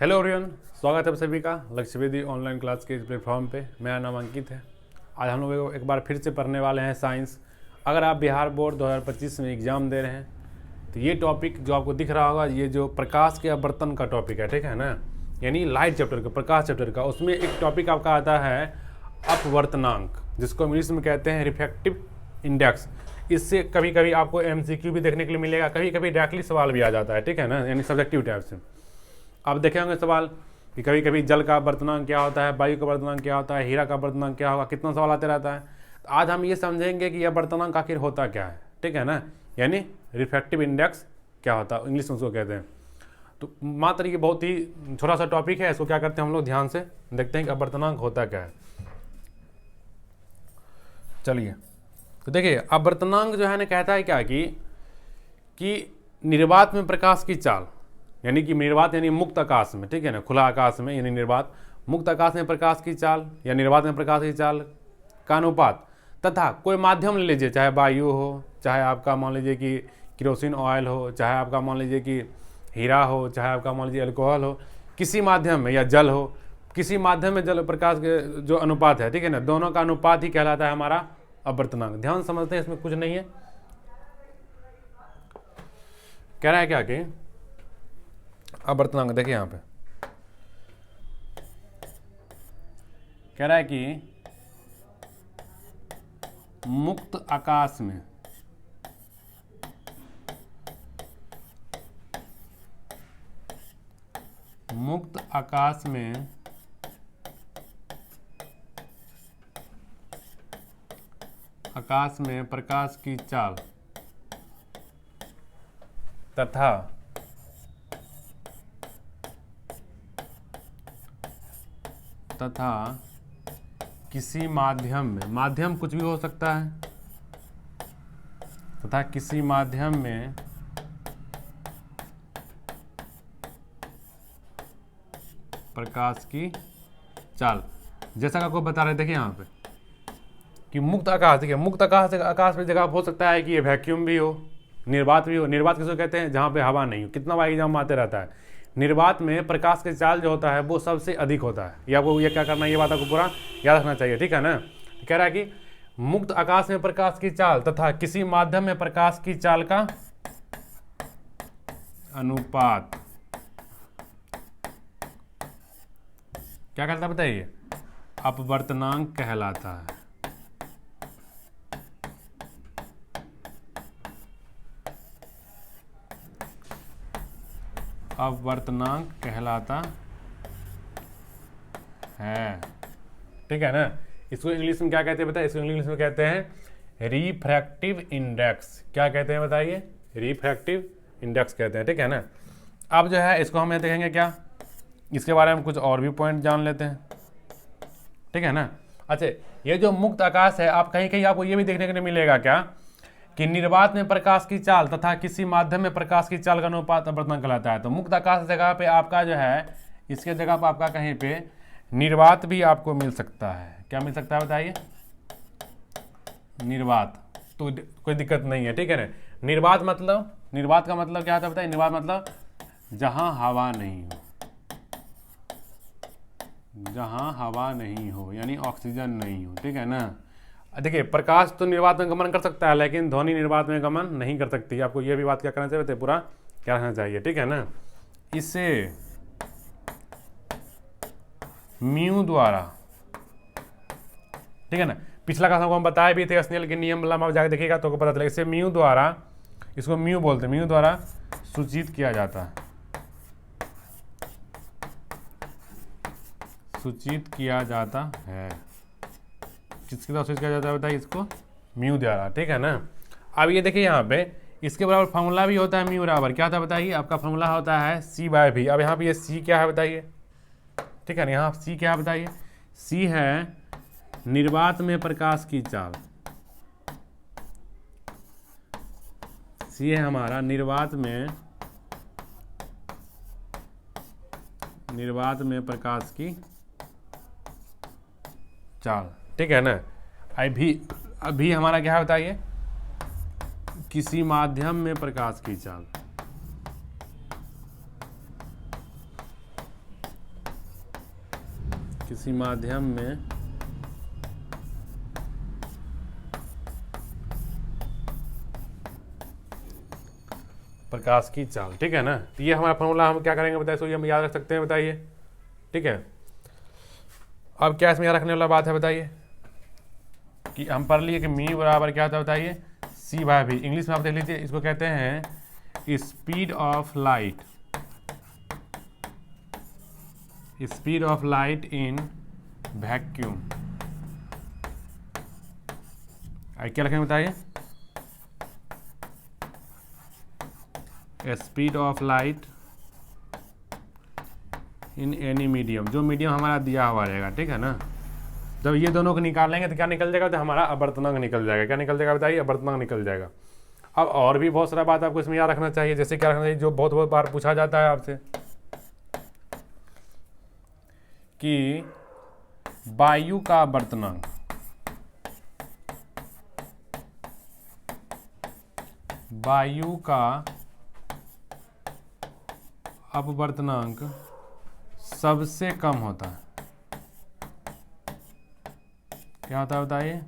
Hello everyone, स्वागत है आप सभी का लक्ष्यवेदी ऑनलाइन क्लास के इस प्लेटफॉर्म पे। मेरा नाम अंकित है। आज हम लोग एक बार फिर से पढ़ने वाले हैं साइंस। अगर आप बिहार बोर्ड 2025 में एग्ज़ाम दे रहे हैं तो ये टॉपिक जो आपको दिख रहा होगा, ये जो प्रकाश के अपवर्तन का टॉपिक है, ठीक है ना, यानी लाइट चैप्टर का, प्रकाश चैप्टर का, उसमें एक टॉपिक आपका आता है अपवर्तनांक, जिसको इंग्लिश में कहते हैं रिफ्रैक्टिव इंडेक्स। इससे कभी कभी आपको MCQ भी देखने के लिए मिलेगा, कभी कभी डायरेक्टली सवाल भी आ जाता है, ठीक है ना, यानी सब्जेक्टिव टाइप से। आप देखे होंगे सवाल कि कभी कभी जल का अपवर्तनांक क्या होता है, वायु का अपवर्तनांक क्या होता है, हीरा का अपवर्तनांक क्या होगा, कितना सवाल आते रहता है। तो आज हम ये समझेंगे कि अपवर्तनांक आखिर होता क्या है, ठीक है ना, यानी रिफ्रैक्टिव इंडेक्स क्या होता है, इंग्लिश में उसको कहते हैं। तो मात्र ये बहुत ही छोटा सा टॉपिक है, इसको क्या करते हैं हम लोग ध्यान से देखते हैं कि अपवर्तनांक होता क्या है। चलिए, तो देखिए अपवर्तनांक जो है ना कहता है क्या कि निर्वात में प्रकाश की चाल, यानी कि निर्वात यानी मुक्त आकाश में, ठीक है ना, खुला आकाश में यानी निर्वात, मुक्त आकाश में प्रकाश की चाल या निर्वात में प्रकाश की चाल का अनुपात तथा कोई माध्यम ले लीजिए, चाहे वायु हो, चाहे आपका मान लीजिए कि केरोसिन ऑयल हो, चाहे आपका मान लीजिए कि हीरा हो, चाहे आपका मान लीजिए अल्कोहल हो, किसी माध्यम में, या जल हो, किसी माध्यम में जल प्रकाश के जो अनुपात है, ठीक है ना, दोनों का अनुपात ही कहलाता है हमारा अपवर्तनांक। ध्यान समझते हैं, इसमें कुछ नहीं है। कह रहा है क्या कि अपवर्तनांक, देखिए यहां पे कह रहा है कि मुक्त आकाश में आकाश में प्रकाश की चाल तथा किसी माध्यम में, माध्यम कुछ भी हो सकता है, तथा किसी माध्यम में प्रकाश की चाल, जैसा कि आपको बता रहे, देखिए यहाँ पे कि मुक्त आकाश, देखिए मुक्त आकाश में जगह हो सकता है कि ये वैक्यूम भी हो, निर्वात भी हो। निर्वात किसको कहते हैं? जहाँ पे हवा नहीं हो। कितना बार एग्जाम आते रहता है, निर्वात में प्रकाश की चाल जो होता है वो सबसे अधिक होता है। ये आपको ये क्या करना है, ये बात आपको पूरा याद रखना चाहिए, ठीक है ना। कह रहा है कि मुक्त आकाश में प्रकाश की चाल तथा किसी माध्यम में प्रकाश की चाल का अनुपात क्या कहलाता है बताइए? अपवर्तनांक कहलाता है। अपवर्तनांक कहलाता है, ठीक है ना। इसको इंग्लिश में क्या कहते हैं बताइए? इसको इंग्लिश में कहते हैं रिफ्रैक्टिव इंडेक्स। क्या कहते हैं बताइए? रिफ्रैक्टिव इंडेक्स कहते हैं, ठीक है ना। अब जो है इसको हम देखेंगे क्या, इसके बारे में कुछ और भी पॉइंट जान लेते हैं, ठीक है ना। अच्छा, ये जो मुक्त आकाश है, आप कहीं कहीं आपको ये भी देखने को नहीं मिलेगा क्या कि निर्वात में प्रकाश की चाल तथा किसी माध्यम में प्रकाश की चाल का अनुपात अपवर्तनांक कहलाता है। तो मुक्त आकाश जगह पे आपका जो है, इसके जगह पर आपका कहीं पे निर्वात भी आपको मिल सकता है। क्या मिल सकता है बताइए? निर्वात, तो कोई दिक्कत नहीं है, ठीक है ना। निर्वात का मतलब क्या होता है बताइए? निर्वात मतलब जहां हवा नहीं हो, जहां हवा नहीं हो यानी ऑक्सीजन नहीं हो, ठीक है ना। देखिए प्रकाश तो निर्वात में गमन कर सकता है, लेकिन ध्वनि निर्वात में गमन नहीं कर सकती। आपको यह भी बात क्या करना चाहिए, पूरा क्या रखना चाहिए, ठीक है ना। इसे म्यू द्वारा, ठीक है ना, पिछला का हम बताए भी थे, स्नेल के नियम वाला आप जाकर देखिएगा तो पता चलेगा। इसे म्यू द्वारा, इसको म्यू बोलते हैं, म्यू द्वारा सूचित किया जाता है, सूचित किया जाता है। किसके द्वारा सूचित किया जाता है बताइए? इसको म्यू द्वारा, ठीक है ना। अब ये देखिए यहाँ पे इसके बराबर फॉर्मूला भी होता है म्यू बराबर, क्या होता है बताइए? आपका फॉर्मूला होता है C/V। अब यहाँ पे ये C क्या है बताइए? ठीक है ना, यहाँ C क्या है बताइए? C है निर्वात में प्रकाश की चाल, C है हमारा निर्वात में प्रकाश की चाल, ठीक है ना। अभी हमारा क्या है बताइए? किसी माध्यम में प्रकाश की चाल, किसी माध्यम में प्रकाश की चाल, ठीक है ना। तो ये हमारा फॉर्मूला हम क्या करेंगे बताइए, इसको हम याद रख सकते हैं, बताइए, ठीक है। अब क्या इसमें याद रखने वाला बात है, बताइए कि हम पढ़ लिए कि मी बराबर क्या होता है, बताइए सी बाय वी। इंग्लिश में आप देख लीजिए, इसको कहते हैं speed of light, speed of light in vacuum. क्या लिखेंगे बताइए, speed of light in any medium, जो मीडियम हमारा दिया हुआ रहेगा, ठीक है ना। जब ये दोनों को निकालेंगे तो क्या निकल जाएगा, तो हमारा अपवर्तनांक निकल जाएगा। क्या निकल जाएगा बताइए, अपवर्तनांक निकल जाएगा। अब और भी बहुत सारा बात आपको इसमें याद रखना चाहिए, जैसे क्या रखना चाहिए, जो बहुत बहुत बार पूछा जाता है आपसे कि वायु का अपवर्तनांक, वायु का अपवर्तनांक सबसे कम होता है। क्या होता है बताइए,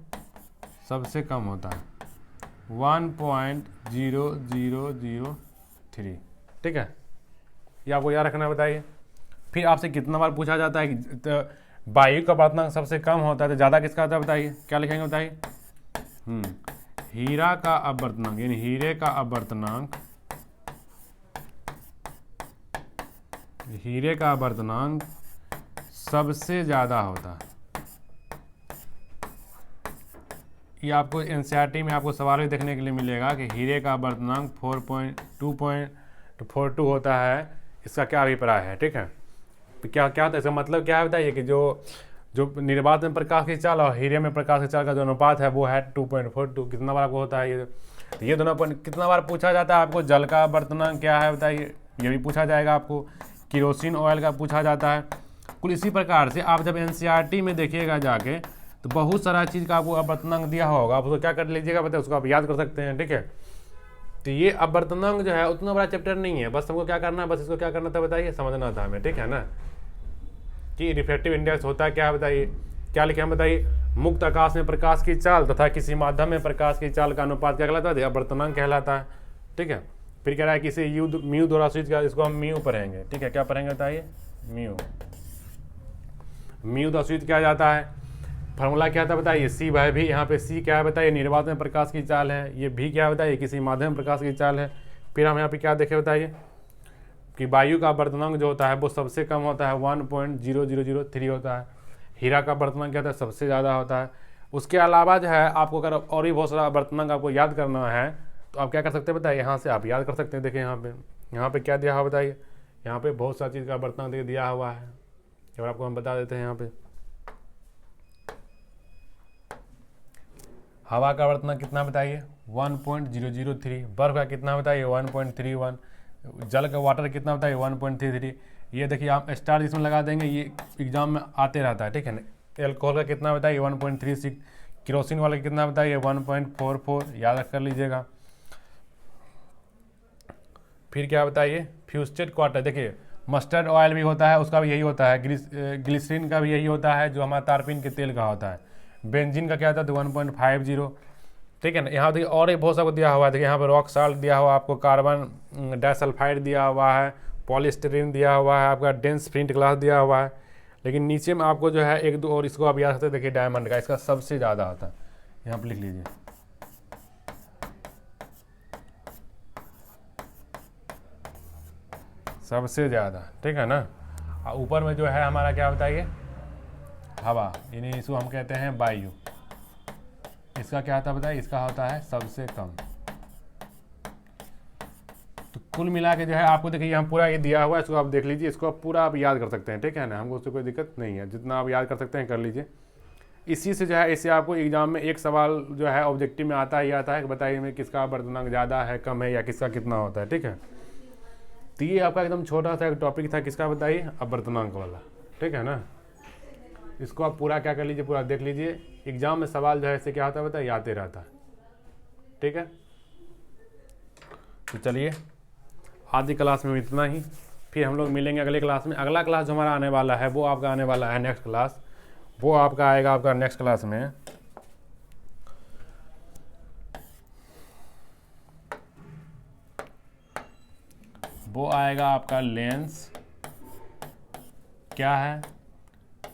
सबसे कम होता है 1.0003, ठीक है। ये आपको याद रखना है, बताइए। फिर आपसे कितना बार पूछा जाता है कि वायु का अपवर्तनांक सबसे कम होता है तो ज़्यादा किसका होता है, बताइए क्या लिखेंगे, बताइए हीरा का अपवर्तनांक, यानी हीरे का अपवर्तनांक, हीरे का अपवर्तनांक सबसे ज़्यादा होता है। ये आपको एनसीईआरटी में आपको सवाल भी देखने के लिए मिलेगा कि हीरे का अपवर्तनांक 4.242 होता है, इसका क्या अभिप्राय है, ठीक है। तो क्या क्या होता है, इसका मतलब क्या है बताइए कि जो निर्वात में प्रकाश की चाल और हीरे में प्रकाश की चाल का जो अनुपात है वो है 2.42। कितना बार आपको होता है ये दोनों कितना बार पूछा जाता है आपको। जल का अपवर्तनांक क्या है बताइए, ये भी पूछा जाएगा आपको। केरोसिन ऑयल का पूछा जाता है। कुल इसी प्रकार से आप जब एनसीईआरटी में देखिएगा जाके तो बहुत सारा चीज़ का आपको अपवर्तनांक दिया होगा, आप उसको क्या कर लीजिएगा बताइए, उसको आप याद कर सकते हैं, ठीक है। तो ये अपवर्तनांक जो है उतना बड़ा चैप्टर नहीं है, बस हमको क्या करना है, बस इसको क्या करना था बताइए, समझना था हमें, ठीक है ना। कि रिफ्रैक्टिव इंडेक्स होता है क्या है बताइए, क्या लिखे हम बताइए, मुक्त आकाश में प्रकाश की चाल तथा किसी माध्यम में प्रकाश की चाल का अनुपात क्या कहलाता है, अपवर्तनांक कहलाता है, ठीक है। फिर कह रहा है कि इसे म्यू द्वारा सूचित किया, इसको हम म्यू पढ़ेंगे, ठीक है। क्या पढ़ेंगे बताइए, म्यू द्वारा सूचित किया जाता है। फार्मूला क्या था बताइए, सी बाय भी। यहाँ पे सी क्या है बताइए, निर्वात में प्रकाश की चाल है। ये भी क्या है बताइए, किसी माध्यम में प्रकाश की चाल है। फिर हम यहाँ पे क्या देखे बताइए कि वायु का अपवर्तनांक जो होता है वो सबसे कम होता है 1.0003 होता है। हीरा का अपवर्तनांक क्या होता है, सबसे ज़्यादा होता है। उसके अलावा जो है आपको अगर और भी बहुत सारा अपवर्तनांक आपको याद करना है तो आप क्या कर सकते हैं बताइए, यहाँ से आप याद कर सकते हैं। देखिए यहाँ पे क्या दिया हुआ बताइए, यहाँ पे बहुत सारी चीज़ का अपवर्तनांक दिया हुआ है, और आपको हम बता देते हैं। यहाँ पे हवा का अपवर्तनांक कितना बताइए, 1.003। बर्फ का कितना बताइए, 1.31। जल का वाटर कितना बताइए, 1.33। ये देखिए आप स्टार इसमें लगा देंगे, ये एग्जाम में आते रहता है, ठीक है ना। एल्कोहल का कितना बताइए, 1.36। केरोसिन वाला कितना बताइए, 1.44, याद कर लीजिएगा। फिर क्या बताइए, फ्यूस्टेड क्वार्टर, देखिए मस्टर्ड ऑयल भी होता है, उसका भी यही होता है। ग्लिसरीन का भी यही होता है, जो हमारा तारपीन के तेल का होता है। बेंजीन का क्या होता है, 1.50, ठीक है ना। यहाँ देखिए और एक बहुत सा दिया हुआ है, देखिए यहाँ पर रॉक साल्ट दिया हुआ है, आपको कार्बन डाइसल्फाइड दिया हुआ है, पॉलीस्टीरीन दिया हुआ है, आपका डेंस फ्लिंट ग्लास दिया हुआ है। लेकिन नीचे में आपको जो है एक दो और इसको आप याद सकते हैं, देखिए डायमंड का, इसका सबसे ज़्यादा होता है, यहाँ पर लिख लीजिए सबसे ज़्यादा, ठीक है ना। ऊपर में जो है हमारा क्या बताइए, हवा, यानी इसको हम कहते हैं वायु। इसका क्या होता है बताइए, इसका होता है सबसे कम। तो कुल मिला के जो है आपको देखिए यहाँ पूरा ये दिया हुआ है, इसको आप देख लीजिए, इसको आप पूरा आप याद कर सकते हैं, ठीक है ना। हमको उससे कोई दिक्कत नहीं है, जितना आप याद कर सकते हैं कर लीजिए। इसी से जो है इससे आपको एग्जाम में एक सवाल जो है ऑब्जेक्टिव में आता ही आता है कि बताइए में किसका अपवर्तनांक ज़्यादा है, कम है, या किसका कितना होता है, ठीक है। तो ये आपका एकदम छोटा सा एक टॉपिक था, किसका बताइए, अपवर्तनांक वाला, ठीक है ना। इसको आप पूरा क्या कर लीजिए, पूरा देख लीजिए। एग्जाम में सवाल जो है इससे क्या होता है बताइए, आते रहता है, ठीक है। तो चलिए आज की क्लास में इतना ही। फिर हम लोग मिलेंगे अगले क्लास में। अगला क्लास जो हमारा आने वाला है वो आपका आने वाला है नेक्स्ट क्लास, वो आपका आएगा आपका नेक्स्ट क्लास में वो आएगा आपका लेंस। क्या है?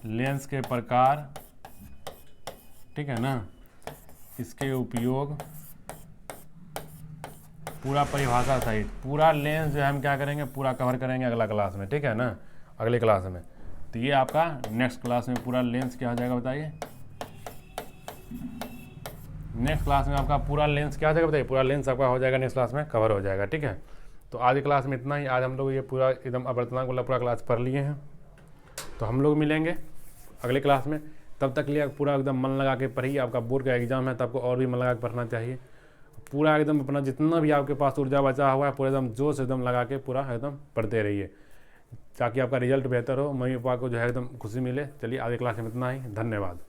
लेंस के प्रकार, ठीक है ना, इसके उपयोग, पूरा परिभाषा सहित पूरा लेंस जो है हम क्या करेंगे, पूरा कवर करेंगे अगला क्लास में, ठीक है ना, अगले क्लास में। तो ये आपका नेक्स्ट क्लास में पूरा लेंस क्या हो जाएगा बताइए, नेक्स्ट क्लास में आपका पूरा लेंस क्या हो जाएगा बताइए, पूरा लेंस आपका हो जाएगा नेक्स्ट क्लास में कवर हो जाएगा, ठीक है। तो आज की क्लास में इतना ही। आज हम लोग ये पूरा एकदम अवर्तनांक वाला पूरा क्लास पढ़ लिए हैं। तो हम लोग मिलेंगे अगले क्लास में, तब तक लिए पूरा एकदम मन लगा के पढ़िए। आपका बोर्ड का एग्जाम है तो आपको और भी मन लगा के पढ़ना चाहिए। पूरा एकदम अपना जितना भी आपके पास ऊर्जा बचा हुआ है पूरा एकदम जोश एकदम लगा के पूरा एकदम पढ़ते रहिए, ताकि आपका रिजल्ट बेहतर हो, मम्मी पापा को जो है एकदम खुशी मिले। चलिए आज की क्लास में इतना ही, धन्यवाद।